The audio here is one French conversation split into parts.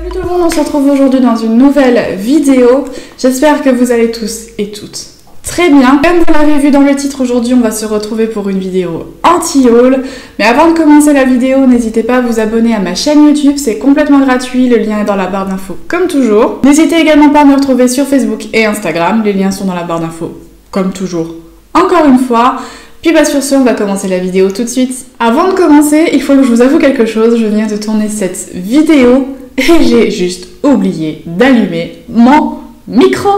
Salut tout le monde, on se retrouve aujourd'hui dans une nouvelle vidéo. J'espère que vous allez tous et toutes très bien. Comme vous l'avez vu dans le titre, aujourd'hui on va se retrouver pour une vidéo anti-haul. Mais avant de commencer la vidéo, n'hésitez pas à vous abonner à ma chaîne YouTube, c'est complètement gratuit, le lien est dans la barre d'infos comme toujours. N'hésitez également pas à me retrouver sur Facebook et Instagram, les liens sont dans la barre d'infos comme toujours. Encore une fois. Puis sur ce, on va commencer la vidéo tout de suite. Avant de commencer, il faut que je vous avoue quelque chose, je viens de tourner cette vidéo et j'ai juste oublié d'allumer mon micro.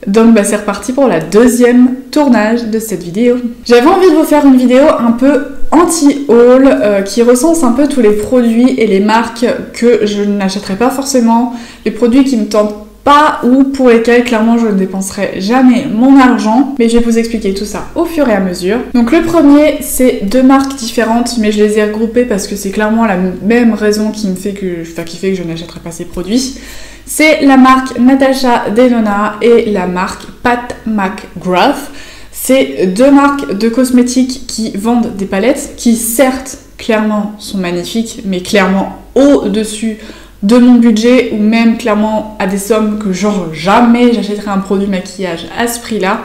Donc c'est reparti pour la deuxième tournage de cette vidéo. J'avais envie de vous faire une vidéo un peu anti-haul qui recense un peu tous les produits et les marques que je n'achèterai pas forcément, les produits qui me tentent pas ou pour lesquels clairement je ne dépenserai jamais mon argent, mais je vais vous expliquer tout ça au fur et à mesure. Donc le premier, c'est deux marques différentes, mais je les ai regroupées parce que c'est clairement la même raison qui fait que je n'achèterai pas ces produits. C'est la marque Natasha Denona et la marque Pat McGrath. C'est deux marques de cosmétiques qui vendent des palettes qui certes clairement sont magnifiques, mais clairement au-dessus de mon budget ou même clairement à des sommes que genre jamais j'achèterais un produit maquillage à ce prix-là.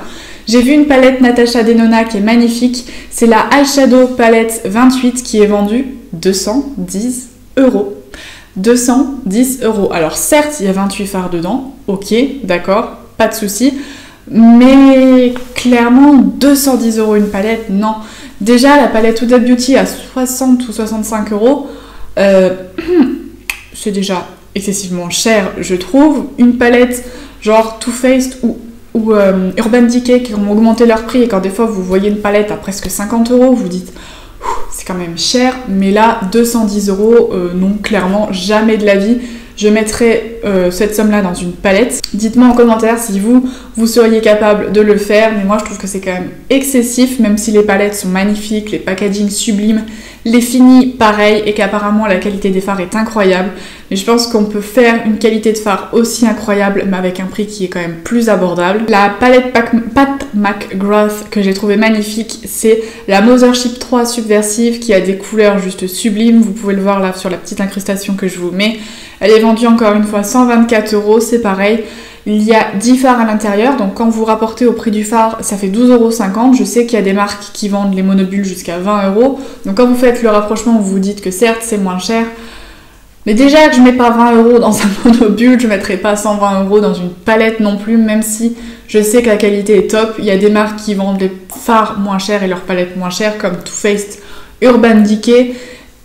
J'ai vu une palette Natasha Denona qui est magnifique, c'est la Eyeshadow Palette 28 qui est vendue 210 €. 210 €. Alors certes, il y a 28 fards dedans, ok, d'accord, pas de souci, mais clairement 210 € une palette, non. Déjà la palette Huda Beauty à 60 ou 65 €, c'est déjà excessivement cher, je trouve. Une palette genre Too Faced ou Urban Decay qui ont augmenté leur prix et quand des fois vous voyez une palette à presque 50 €, vous dites c'est quand même cher, mais là 210 €, non, clairement jamais de la vie. Je mettrai cette somme-là dans une palette. Dites-moi en commentaire si vous seriez capable de le faire, mais moi je trouve que c'est quand même excessif, même si les palettes sont magnifiques, les packaging sublimes, les finis pareil, et qu'apparemment la qualité des fards est incroyable. Mais je pense qu'on peut faire une qualité de fard aussi incroyable, mais avec un prix qui est quand même plus abordable. La palette Pat McGrath que j'ai trouvé magnifique, c'est la Mothership 3 Subversive qui a des couleurs juste sublimes. Vous pouvez le voir là sur la petite incrustation que je vous mets. Elle est vendue encore une fois 124 €, c'est pareil. Il y a 10 fards à l'intérieur, donc quand vous rapportez au prix du fard, ça fait 12,50 €. Je sais qu'il y a des marques qui vendent les monobulles jusqu'à 20 €. Donc quand vous faites le rapprochement, vous vous dites que certes c'est moins cher. Mais déjà que je mets pas 20 € dans un monobule, je mettrai pas 120 € dans une palette non plus, même si je sais que la qualité est top. Il y a des marques qui vendent les fards moins chers et leurs palettes moins chères, comme Too Faced, Urban Decay.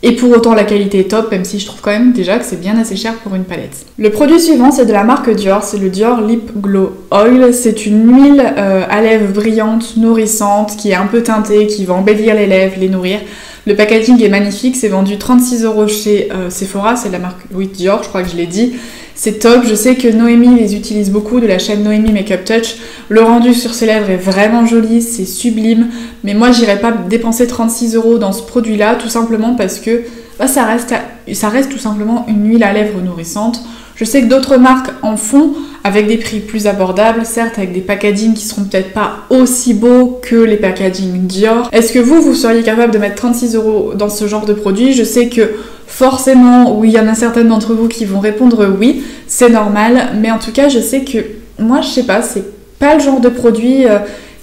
Et pour autant la qualité est top, même si je trouve quand même déjà que c'est bien assez cher pour une palette. Le produit suivant c'est de la marque Dior, c'est le Dior Lip Glow Oil. C'est une huile à lèvres brillante, nourrissante, qui est un peu teintée, qui va embellir les lèvres, les nourrir. Le packaging est magnifique, c'est vendu 36 € chez Sephora, c'est la marque Dior, je crois que je l'ai dit. C'est top, je sais que Noémie les utilise beaucoup, de la chaîne Noémie Makeup Touch. Le rendu sur ses lèvres est vraiment joli, c'est sublime. Mais moi, j'irais pas dépenser 36 € dans ce produit-là, tout simplement parce que ça reste tout simplement une huile à lèvres nourrissante. Je sais que d'autres marques en font avec des prix plus abordables, certes avec des packagings qui seront peut-être pas aussi beaux que les packagings Dior. Est-ce que vous seriez capable de mettre 36 € dans ce genre de produit? Je sais que forcément, oui, il y en a certaines d'entre vous qui vont répondre oui, c'est normal, mais en tout cas, je sais que moi, je sais pas, c'est pas le genre de produit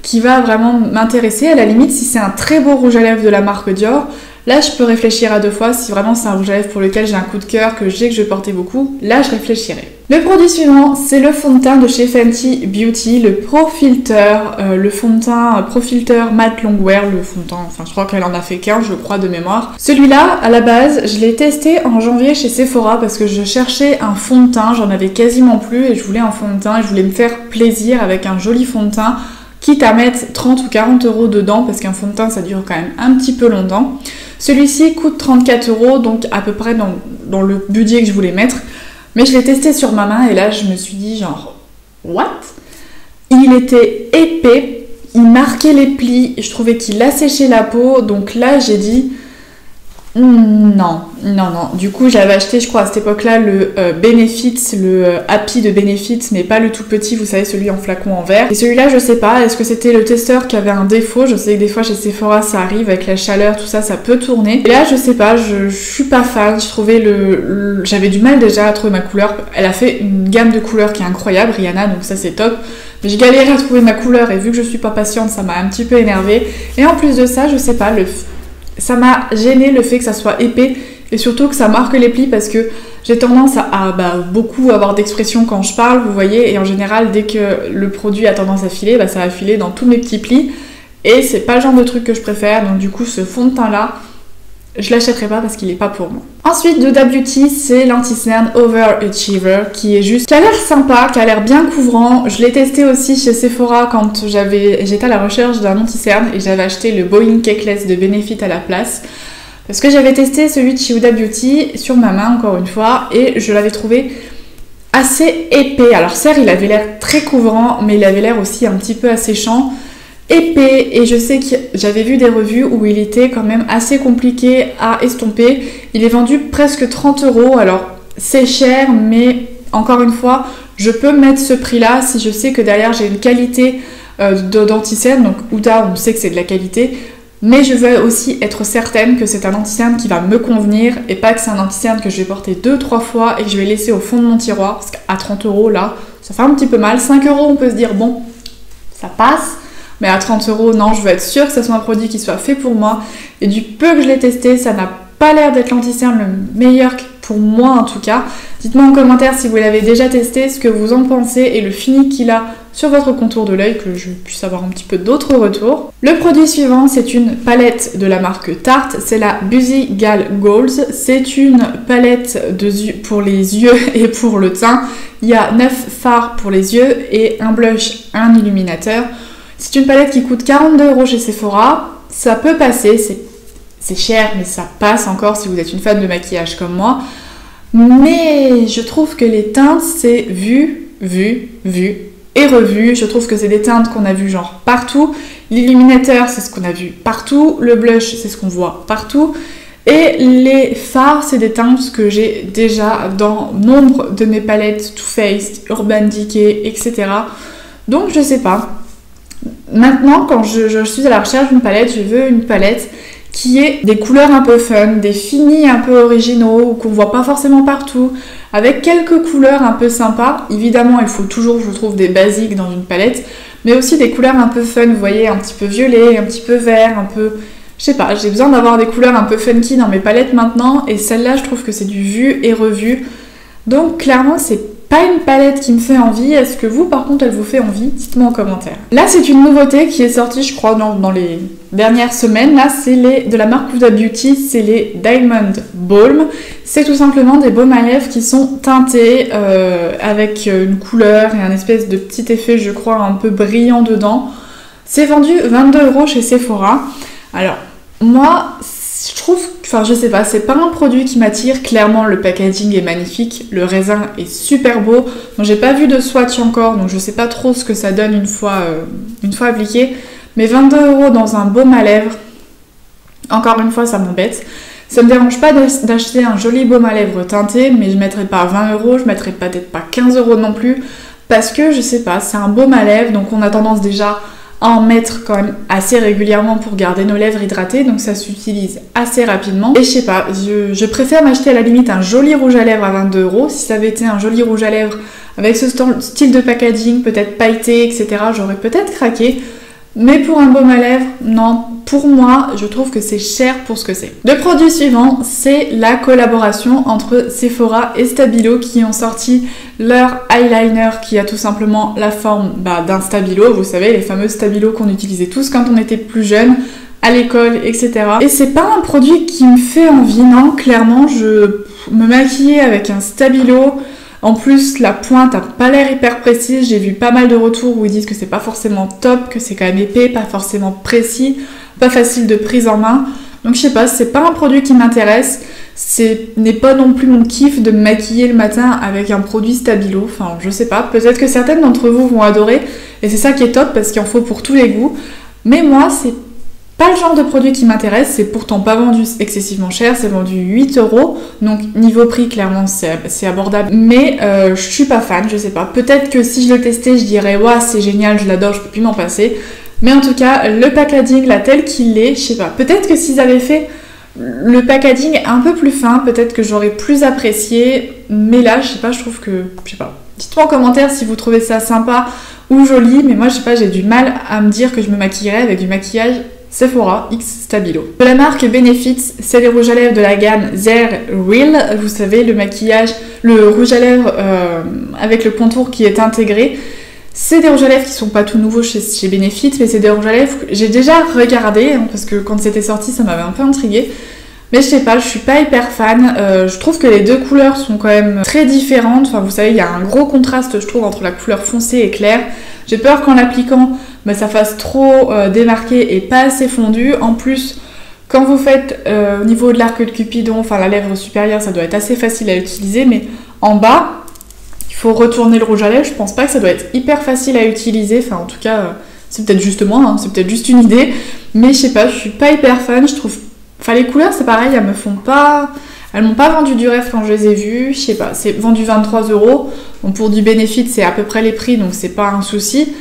qui va vraiment m'intéresser. À la limite, si c'est un très beau rouge à lèvres de la marque Dior, là, je peux réfléchir à deux fois. Si vraiment c'est un rouge à lèvres pour lequel j'ai un coup de cœur, que je sais que je vais porter beaucoup, là, je réfléchirai. Le produit suivant, c'est le fond de teint de chez Fenty Beauty, le Pro Filter, le fond de teint Pro Filter Matte Longwear, le fond de teint, enfin je crois qu'elle en a fait qu'un, je crois, de mémoire. Celui-là, à la base, je l'ai testé en janvier chez Sephora parce que je cherchais un fond de teint, j'en avais quasiment plus et je voulais un fond de teint et je voulais me faire plaisir avec un joli fond de teint, quitte à mettre 30 ou 40 € dedans parce qu'un fond de teint ça dure quand même un petit peu longtemps. Celui-ci coûte 34 €, donc à peu près dans le budget que je voulais mettre. Mais je l'ai testé sur ma main et là je me suis dit genre what? Il était épais, il marquait les plis, je trouvais qu'il asséchait la peau, donc là j'ai dit Non, non, non. Du coup, j'avais acheté, je crois, à cette époque-là, le Benefit, le Happy de Benefit, mais pas le tout petit, vous savez, celui en flacon en verre. Et celui-là, je sais pas, est-ce que c'était le testeur qui avait un défaut? Je sais que des fois, chez Sephora, ça arrive, avec la chaleur, tout ça, ça peut tourner. Et là, je sais pas, je suis pas fan. Je trouvais j'avais du mal déjà à trouver ma couleur. Elle a fait une gamme de couleurs qui est incroyable, Rihanna, donc ça, c'est top. Mais j'ai galéré à trouver ma couleur, et vu que je suis pas patiente, ça m'a un petit peu énervée. Et en plus de ça, je sais pas, ça m'a gêné le fait que ça soit épais et surtout que ça marque les plis parce que j'ai tendance à beaucoup avoir d'expressions quand je parle, vous voyez, et en général dès que le produit a tendance à filer, ça va filer dans tous mes petits plis et c'est pas le genre de truc que je préfère, donc du coup ce fond de teint là, je l'achèterai pas parce qu'il est pas pour moi. Ensuite de Huda Beauty, c'est l'anti-cerne Overachiever qui a l'air sympa, qui a l'air bien couvrant. Je l'ai testé aussi chez Sephora quand j'étais à la recherche d'un anti-cerne et j'avais acheté le Boeing Cakeless de Benefit à la place. Parce que j'avais testé celui de chez Huda Beauty sur ma main encore une fois et je l'avais trouvé assez épais. Alors certes il avait l'air très couvrant mais il avait l'air aussi un petit peu asséchant. Épais, et je sais que j'avais vu des revues où il était quand même assez compliqué à estomper. Il est vendu presque 30 €, alors c'est cher, mais encore une fois, je peux mettre ce prix-là si je sais que derrière j'ai une qualité d'anti-cerne, donc Huda, on sait que c'est de la qualité, mais je veux aussi être certaine que c'est un anti-cerne qui va me convenir et pas que c'est un anti-cerne que je vais porter 2-3 fois et que je vais laisser au fond de mon tiroir, parce qu'à 30 € là, ça fait un petit peu mal. 5 € on peut se dire bon, ça passe. Mais à 30 €, non, je veux être sûre que ce soit un produit qui soit fait pour moi. Et du peu que je l'ai testé, ça n'a pas l'air d'être l'anti-cerne le meilleur pour moi en tout cas. Dites-moi en commentaire si vous l'avez déjà testé, ce que vous en pensez et le fini qu'il a sur votre contour de l'œil, que je puisse avoir un petit peu d'autres retours. Le produit suivant, c'est une palette de la marque Tarte, c'est la Busy Gal Goals. C'est une palette pour les yeux et pour le teint. Il y a 9 fards pour les yeux et un blush, un illuminateur. C'est une palette qui coûte 42 € chez Sephora. Ça peut passer, c'est cher, mais ça passe encore si vous êtes une fan de maquillage comme moi. Mais je trouve que les teintes, c'est vu et revu. Je trouve que c'est des teintes qu'on a vues genre partout. L'illuminateur, c'est ce qu'on a vu partout. Le blush, c'est ce qu'on voit partout. Et les fards, c'est des teintes que j'ai déjà dans nombre de mes palettes Too Faced, Urban Decay, etc. Donc je sais pas. Maintenant, quand je suis à la recherche d'une palette, je veux une palette qui ait des couleurs un peu fun, des finis un peu originaux, qu'on voit pas forcément partout, avec quelques couleurs un peu sympas. Évidemment, il faut toujours, je trouve, des basiques dans une palette, mais aussi des couleurs un peu fun, vous voyez, un petit peu violet, un petit peu vert, un peu... Je sais pas, j'ai besoin d'avoir des couleurs un peu funky dans mes palettes maintenant, et celle-là, je trouve que c'est du vu et revu. Donc, clairement, c'est pas une palette qui me fait envie. Est-ce que vous, par contre, elle vous fait envie? Dites-moi en commentaire. Là, c'est une nouveauté qui est sortie, je crois, dans les dernières semaines. Là, c'est de la marque Huda Beauty, c'est les Diamond Balm. C'est tout simplement des baumes à lèvres qui sont teintés avec une couleur et un espèce de petit effet, je crois, un peu brillant dedans. C'est vendu 22 € chez Sephora. Alors, moi, je trouve, enfin je sais pas, c'est pas un produit qui m'attire. Clairement le packaging est magnifique, le raisin est super beau. Bon, j'ai pas vu de swatch encore, donc je sais pas trop ce que ça donne une fois appliqué. Mais 22 € dans un baume à lèvres, encore une fois ça m'embête. Ça me dérange pas d'acheter un joli baume à lèvres teinté, mais je mettrai pas 20 €, je mettrai peut-être pas 15 € non plus, parce que je sais pas, c'est un baume à lèvres, donc on a tendance déjà à en mettre quand même assez régulièrement pour garder nos lèvres hydratées, donc ça s'utilise assez rapidement. Et je sais pas, je préfère m'acheter à la limite un joli rouge à lèvres à 22 €. Si ça avait été un joli rouge à lèvres avec ce style de packaging, peut-être pailleté, etc., j'aurais peut-être craqué. Mais pour un baume à lèvres, non, pour moi, je trouve que c'est cher pour ce que c'est. Le produit suivant, c'est la collaboration entre Sephora et Stabilo qui ont sorti leur eyeliner qui a tout simplement la forme d'un Stabilo. Vous savez, les fameux Stabilo qu'on utilisait tous quand on était plus jeune, à l'école, etc. Et c'est pas un produit qui me fait envie, non, clairement, je me maquillais avec un Stabilo. En plus, la pointe a pas l'air hyper précise. J'ai vu pas mal de retours où ils disent que c'est pas forcément top, que c'est quand même épais, pas forcément précis, pas facile de prise en main. Donc je sais pas, c'est pas un produit qui m'intéresse. N'est pas non plus mon kiff de me maquiller le matin avec un produit Stabilo. Enfin, je sais pas. Peut-être que certaines d'entre vous vont adorer. Et c'est ça qui est top parce qu'il en faut pour tous les goûts. Mais moi, c'est Pas le genre de produit qui m'intéresse, c'est pourtant pas vendu excessivement cher, c'est vendu 8 €, donc niveau prix clairement c'est abordable, mais je suis pas fan, je sais pas. Peut-être que si je le testais, je dirais ouais c'est génial, je l'adore, je peux plus m'en passer. Mais en tout cas, le packaging là tel qu'il est, je sais pas. Peut-être que s'ils avaient fait le packaging un peu plus fin, peut-être que j'aurais plus apprécié, mais là je sais pas, je trouve que, je sais pas. Dites-moi en commentaire si vous trouvez ça sympa ou joli, mais moi je sais pas, j'ai du mal à me dire que je me maquillerais avec du maquillage Sephora X Stabilo. De la marque Benefit, c'est les rouges à lèvres de la gamme They're Real. Vous savez, le maquillage, le rouge à lèvres avec le contour qui est intégré. C'est des rouges à lèvres qui sont pas tout nouveaux chez Benefit, mais c'est des rouges à lèvres que j'ai déjà regardé, hein, parce que quand c'était sorti, ça m'avait un peu intriguée. Mais je sais pas, je suis pas hyper fan. Je trouve que les deux couleurs sont quand même très différentes. Enfin, vous savez, il y a un gros contraste, je trouve, entre la couleur foncée et claire. J'ai peur qu'en l'appliquant, ça fasse trop démarqué et pas assez fondu. En plus, quand vous faites au niveau de l'arc de Cupidon, enfin la lèvre supérieure, ça doit être assez facile à utiliser, mais en bas, il faut retourner le rouge à lèvres. Je pense pas que ça doit être hyper facile à utiliser. Enfin, en tout cas, c'est peut-être juste moi, hein, c'est peut-être juste une idée. Mais je sais pas, je suis pas hyper fan. Je trouve. Enfin, les couleurs, c'est pareil, elles m'ont pas vendu du rêve quand je les ai vues. Je sais pas, c'est vendu 23 €. Bon, pour du Benefit, c'est à peu près les prix, donc c'est pas un souci.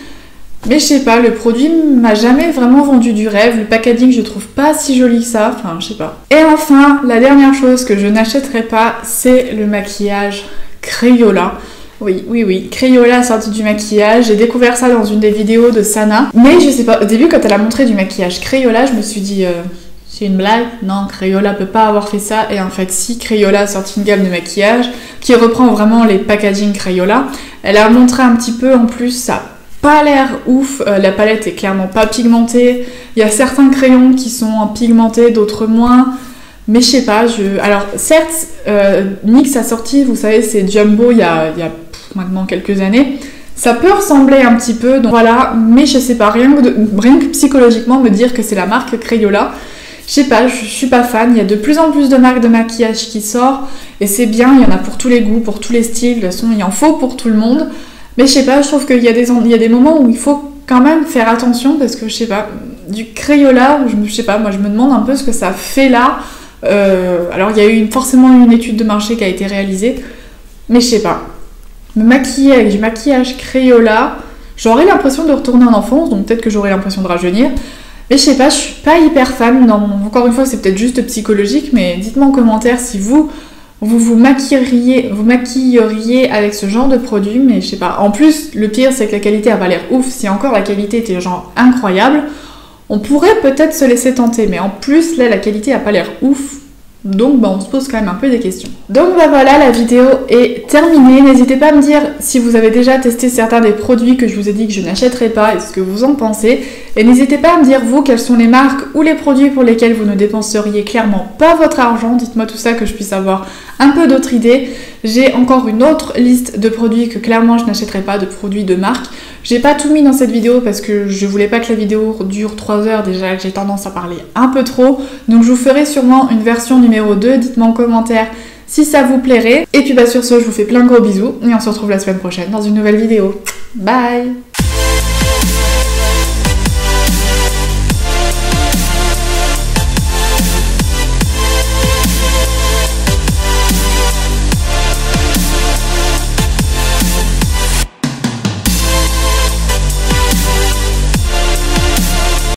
Mais je sais pas, le produit m'a jamais vraiment vendu du rêve. Le packaging, je trouve pas si joli que ça. Enfin, je sais pas. Et enfin, la dernière chose que je n'achèterai pas, c'est le maquillage Crayola. Oui, Crayola a sorti du maquillage. J'ai découvert ça dans une des vidéos de Sana. Mais je sais pas, au début, quand elle a montré du maquillage Crayola, je me suis dit... c'est une blague? Non, Crayola peut pas avoir fait ça. Et en fait, si, Crayola a sorti une gamme de maquillage qui reprend vraiment les packaging Crayola. Elle a montré un petit peu, en plus, ça n'a pas l'air ouf. La palette est clairement pas pigmentée. Il y a certains crayons qui sont pigmentés, d'autres moins. Mais je sais pas, Alors, certes, NYX a sorti, vous savez, c'est Jumbo il y a maintenant quelques années. Ça peut ressembler un petit peu, donc voilà. Mais je sais pas, rien que psychologiquement me dire que c'est la marque Crayola, je sais pas, je suis pas fan. Il y a de plus en plus de marques de maquillage qui sortent et c'est bien, il y en a pour tous les goûts, pour tous les styles, de toute façon il en faut pour tout le monde. Mais je sais pas, je trouve qu'il y a des moments où il faut quand même faire attention parce que je sais pas, du Crayola, je sais pas, moi je me demande un peu ce que ça fait là. Alors il y a eu forcément une étude de marché qui a été réalisée, mais je sais pas. Me maquiller avec du maquillage Crayola, j'aurais l'impression de retourner en enfance, donc peut-être que j'aurais l'impression de rajeunir. Mais je sais pas, je suis pas hyper fan. Non, encore une fois, c'est peut-être juste psychologique, mais dites-moi en commentaire si vous maquilleriez avec ce genre de produit, mais je sais pas. En plus, le pire, c'est que la qualité a pas l'air ouf. Si encore la qualité était genre incroyable, on pourrait peut-être se laisser tenter, mais en plus, là, la qualité a pas l'air ouf. Donc on se pose quand même un peu des questions. Donc voilà, la vidéo est terminée. N'hésitez pas à me dire si vous avez déjà testé certains des produits que je vous ai dit que je n'achèterai pas et ce que vous en pensez. Et n'hésitez pas à me dire vous quelles sont les marques ou les produits pour lesquels vous ne dépenseriez clairement pas votre argent. Dites-moi tout ça que je puisse avoir un peu d'autres idées. J'ai encore une autre liste de produits que clairement je n'achèterai pas, de produits de marque. J'ai pas tout mis dans cette vidéo parce que je voulais pas que la vidéo dure 3 heures déjà, que j'ai tendance à parler un peu trop. Donc je vous ferai sûrement une version numéro 2, dites-moi en commentaire si ça vous plairait. Et puis sur ce, je vous fais plein de gros bisous et on se retrouve la semaine prochaine dans une nouvelle vidéo. Bye!